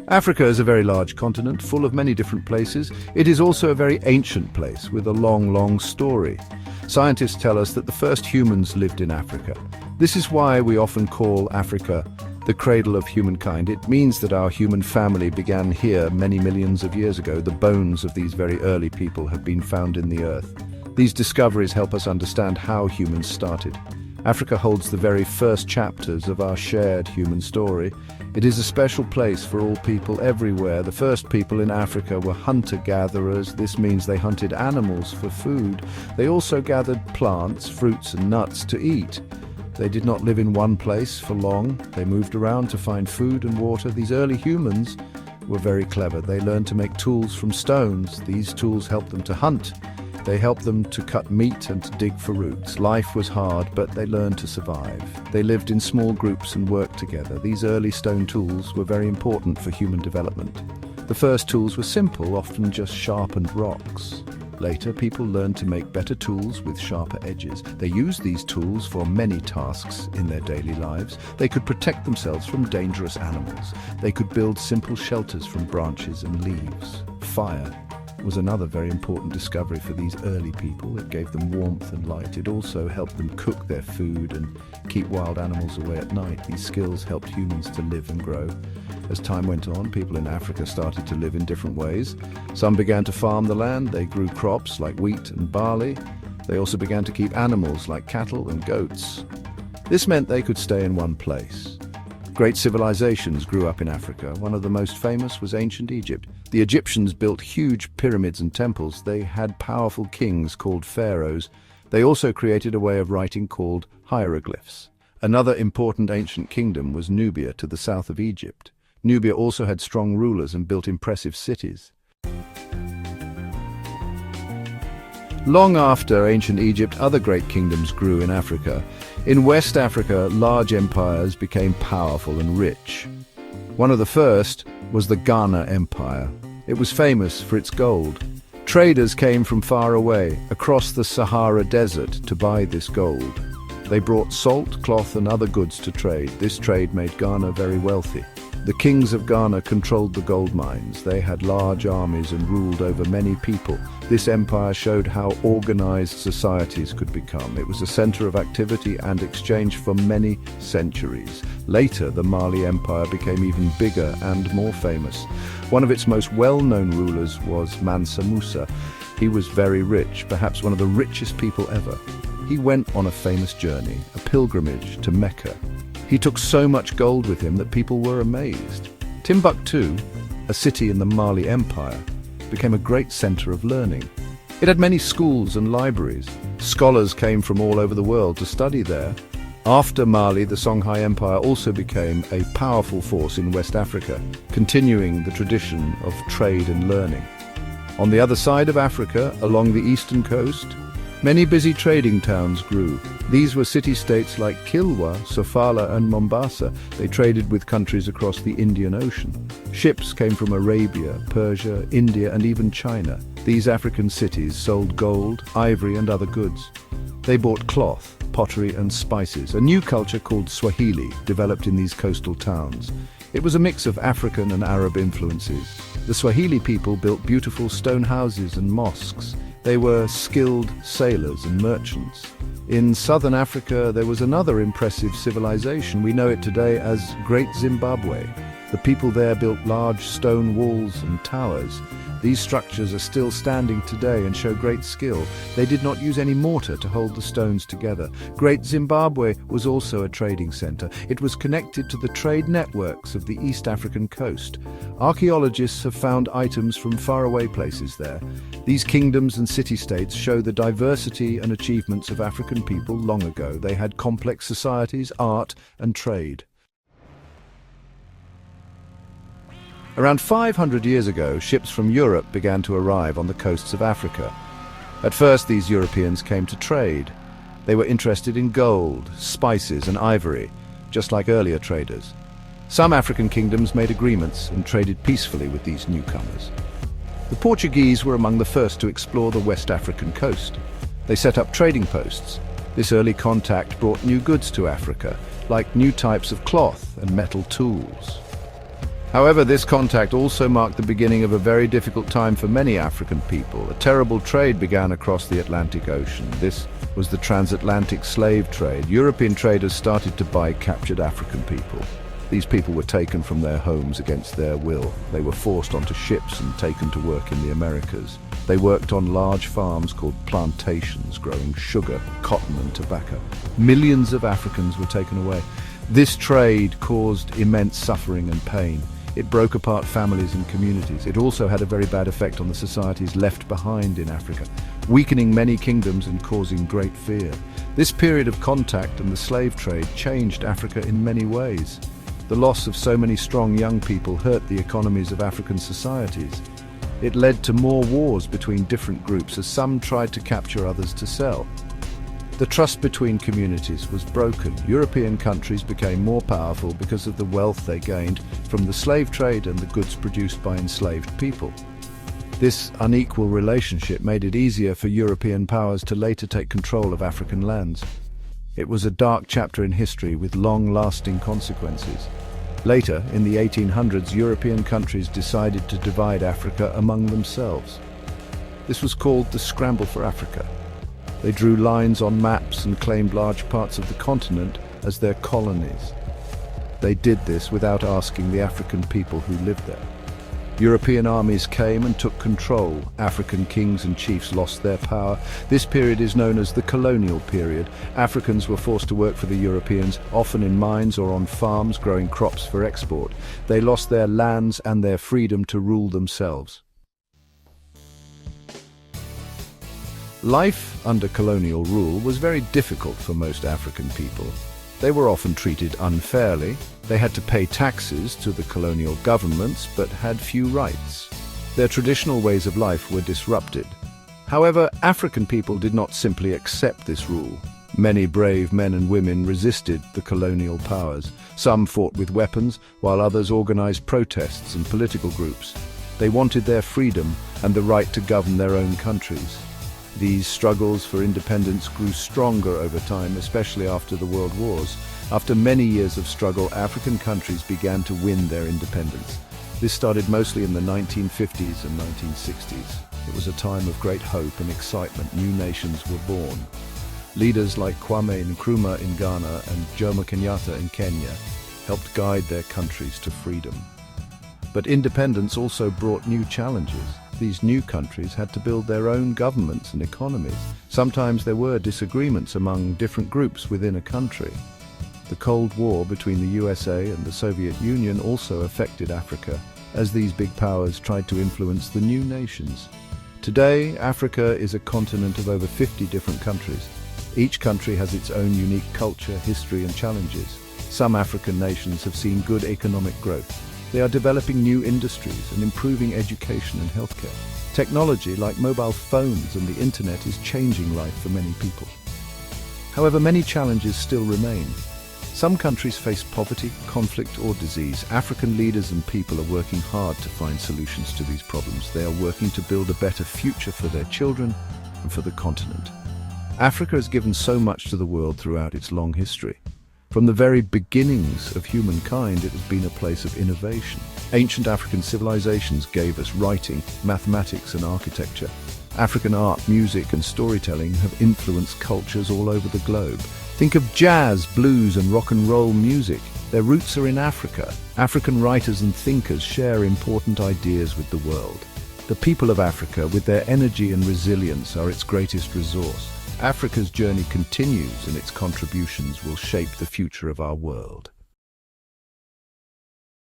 Africa is a very large continent, full of many different places. It is also a very ancient place with a long, long story. Scientists tell us that the first humans lived in Africa. This is why we often call Africa the cradle of humankind. It means that our human family began here many millions of years ago. The bones of these very early people have been found in the earth. These discoveries help us understand how humans started. Africa holds the very first chapters of our shared human story. It is a special place for all people everywhere. The first people in Africa were hunter-gatherers. This means they hunted animals for food. They also gathered plants, fruits and nuts to eat. They did not live in one place for long. They moved around to find food and water. These early humans were very clever. They learned to make tools from stones. These tools helped them to hunt. They helped them to cut meat and to dig for roots. Life was hard, but they learned to survive. They lived in small groups and worked together. These early stone tools were very important for human development. The first tools were simple, often just sharpened rocks. Later, people learned to make better tools with sharper edges. They used these tools for many tasks in their daily lives. They could protect themselves from dangerous animals. They could build simple shelters from branches and leaves. Fire was another very important discovery for these early people. It gave them warmth and light. It also helped them cook their food and keep wild animals away at night. These skills helped humans to live and grow. As time went on, people in Africa started to live in different ways. Some began to farm the land. They grew crops like wheat and barley. They also began to keep animals like cattle and goats. This meant they could stay in one place. Great civilizations grew up in Africa. One of the most famous was ancient Egypt. The Egyptians built huge pyramids and temples. They had powerful kings called pharaohs. They also created a way of writing called hieroglyphs. Another important ancient kingdom was Nubia to the south of Egypt. Nubia also had strong rulers and built impressive cities. Long after ancient Egypt, other great kingdoms grew in Africa. In West Africa, large empires became powerful and rich. One of the first was the Ghana Empire. It was famous for its gold. Traders came from far away, across the Sahara Desert, to buy this gold. They brought salt, cloth and other goods to trade. This trade made Ghana very wealthy. The kings of Ghana controlled the gold mines. They had large armies and ruled over many people. This empire showed how organized societies could become. It was a center of activity and exchange for many centuries. Later, the Mali Empire became even bigger and more famous. One of its most well-known rulers was Mansa Musa. He was very rich, perhaps one of the richest people ever. He went on a famous journey, a pilgrimage to Mecca. He took so much gold with him that people were amazed. Timbuktu, a city in the Mali Empire, became a great center of learning. It had many schools and libraries. Scholars came from all over the world to study there. After Mali, the Songhai Empire also became a powerful force in West Africa, continuing the tradition of trade and learning. On the other side of Africa, along the eastern coast, many busy trading towns grew. These were city-states like Kilwa, Sofala and Mombasa. They traded with countries across the Indian Ocean. Ships came from Arabia, Persia, India and even China. These African cities sold gold, ivory and other goods. They bought cloth, pottery and spices. A new culture called Swahili developed in these coastal towns. It was a mix of African and Arab influences. The Swahili people built beautiful stone houses and mosques. They were skilled sailors and merchants. In southern Africa, there was another impressive civilization. We know it today as Great Zimbabwe. The people there built large stone walls and towers. These structures are still standing today and show great skill. They did not use any mortar to hold the stones together. Great Zimbabwe was also a trading center. It was connected to the trade networks of the East African coast. Archaeologists have found items from faraway places there. These kingdoms and city-states show the diversity and achievements of African people long ago. They had complex societies, art and trade. Around 500 years ago, ships from Europe began to arrive on the coasts of Africa. At first, these Europeans came to trade. They were interested in gold, spices and ivory, just like earlier traders. Some African kingdoms made agreements and traded peacefully with these newcomers. The Portuguese were among the first to explore the West African coast. They set up trading posts. This early contact brought new goods to Africa, like new types of cloth and metal tools. However, this contact also marked the beginning of a very difficult time for many African people. A terrible trade began across the Atlantic Ocean. This was the transatlantic slave trade. European traders started to buy captured African people. These people were taken from their homes against their will. They were forced onto ships and taken to work in the Americas. They worked on large farms called plantations, growing sugar, cotton and tobacco. Millions of Africans were taken away. This trade caused immense suffering and pain. It broke apart families and communities. It also had a very bad effect on the societies left behind in Africa, weakening many kingdoms and causing great fear. This period of contact and the slave trade changed Africa in many ways. The loss of so many strong young people hurt the economies of African societies. It led to more wars between different groups as some tried to capture others to sell. The trust between communities was broken. European countries became more powerful because of the wealth they gained from the slave trade and the goods produced by enslaved people. This unequal relationship made it easier for European powers to later take control of African lands. It was a dark chapter in history with long-lasting consequences. Later, in the 1800s, European countries decided to divide Africa among themselves. This was called the Scramble for Africa. They drew lines on maps and claimed large parts of the continent as their colonies. They did this without asking the African people who lived there. European armies came and took control. African kings and chiefs lost their power. This period is known as the colonial period. Africans were forced to work for the Europeans, often in mines or on farms growing crops for export. They lost their lands and their freedom to rule themselves. Life under colonial rule was very difficult for most African people. They were often treated unfairly. They had to pay taxes to the colonial governments but had few rights. Their traditional ways of life were disrupted. However, African people did not simply accept this rule. Many brave men and women resisted the colonial powers. Some fought with weapons, while others organized protests and political groups. They wanted their freedom and the right to govern their own countries. These struggles for independence grew stronger over time, especially after the World Wars. After many years of struggle, African countries began to win their independence. This started mostly in the 1950s and 1960s. It was a time of great hope and excitement. New nations were born. Leaders like Kwame Nkrumah in Ghana and Jomo Kenyatta in Kenya helped guide their countries to freedom. But independence also brought new challenges. These new countries had to build their own governments and economies. Sometimes there were disagreements among different groups within a country. The Cold War between the USA and the Soviet Union also affected Africa, as these big powers tried to influence the new nations. Today, Africa is a continent of over 50 different countries. Each country has its own unique culture, history and challenges. Some African nations have seen good economic growth. They are developing new industries and improving education and healthcare. Technology like mobile phones and the internet is changing life for many people. However, many challenges still remain. Some countries face poverty, conflict or disease. African leaders and people are working hard to find solutions to these problems. They are working to build a better future for their children and for the continent. Africa has given so much to the world throughout its long history. From the very beginnings of humankind, it has been a place of innovation. Ancient African civilizations gave us writing, mathematics and architecture. African art, music and storytelling have influenced cultures all over the globe. Think of jazz, blues and rock and roll music. Their roots are in Africa. African writers and thinkers share important ideas with the world. The people of Africa, with their energy and resilience, are its greatest resource. Africa's journey continues and its contributions will shape the future of our world.